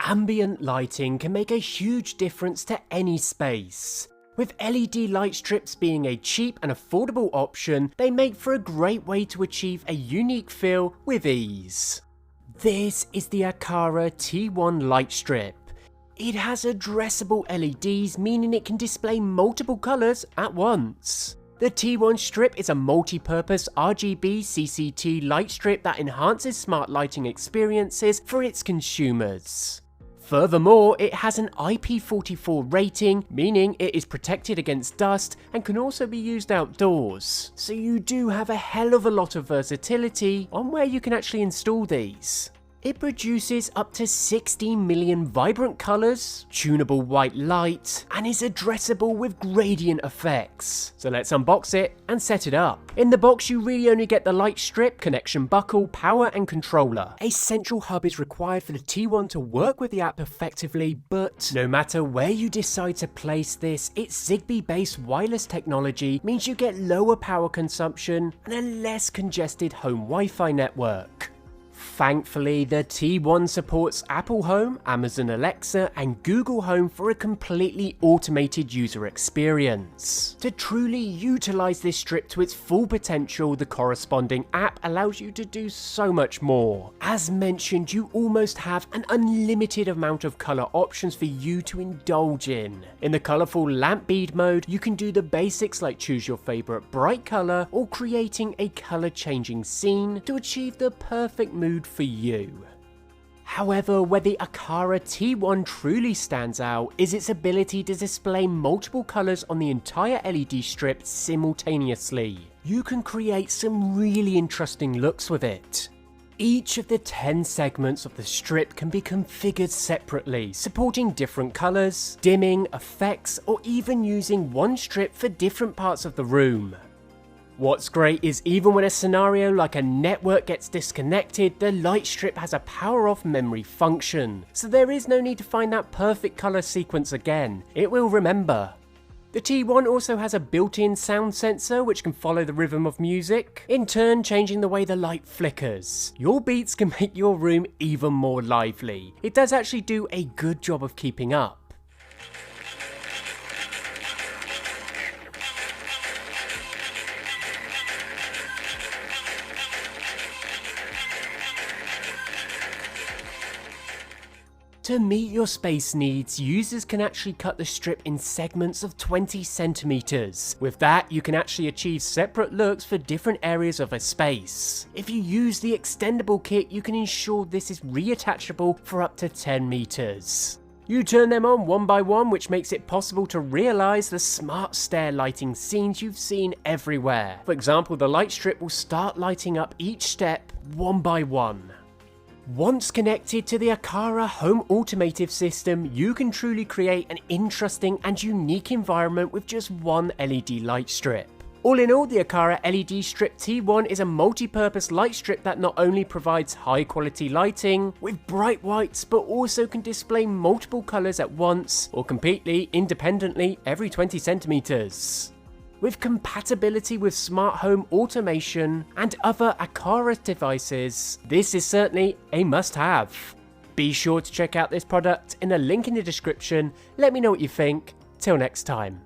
Ambient lighting can make a huge difference to any space. With LED light strips being a cheap and affordable option, they make for a great way to achieve a unique feel with ease. This is the Aqara T1 light strip. It has addressable LEDs, meaning it can display multiple colours at once. The T1 strip is a multi-purpose RGB CCT light strip that enhances smart lighting experiences for its consumers. Furthermore, it has an IP44 rating, meaning it is protected against dust and can also be used outdoors. So you do have a hell of a lot of versatility on where you can actually install these. It produces up to 16 million vibrant colours, tunable white light, and is addressable with gradient effects. So let's unbox it and set it up. In the box you really only get the light strip, connection buckle, power and controller. A central hub is required for the T1 to work with the app effectively, but no matter where you decide to place this, its Zigbee based wireless technology means you get lower power consumption and a less congested home Wi-Fi network. Thankfully, the T1 supports Apple Home, Amazon Alexa, and Google Home for a completely automated user experience. To truly utilize this strip to its full potential, the corresponding app allows you to do so much more. As mentioned, you almost have an unlimited amount of color options for you to indulge in. In the colorful lamp bead mode, you can do the basics like choose your favorite bright color or creating a color changing scene to achieve the perfect mood for you. However, where the Aqara T1 truly stands out is its ability to display multiple colours on the entire LED strip simultaneously. You can create some really interesting looks with it. Each of the 10 segments of the strip can be configured separately, supporting different colours, dimming, effects, or even using one strip for different parts of the room. What's great is even when a scenario like a network gets disconnected, the light strip has a power off memory function, so there is no need to find that perfect colour sequence again, it will remember. The T1 also has a built-in sound sensor which can follow the rhythm of music, in turn changing the way the light flickers. Your beats can make your room even more lively. It does actually do a good job of keeping up. To meet your space needs, users can actually cut the strip in segments of 20 centimeters. With that, you can actually achieve separate looks for different areas of a space. If you use the extendable kit, you can ensure this is reattachable for up to 10 meters. You turn them on one by one, which makes it possible to realize the smart stair lighting scenes you've seen everywhere. For example, the light strip will start lighting up each step one by one. Once connected to the Aqara home automotive system, you can truly create an interesting and unique environment with just one LED light strip. All in all, the Aqara LED Strip T1 is a multi-purpose light strip that not only provides high quality lighting with bright whites, but also can display multiple colours at once or completely independently every 20 centimeters. With compatibility with smart home automation and other Aqara devices, this is certainly a must-have. Be sure to check out this product in the link in the description. Let me know what you think. Till next time.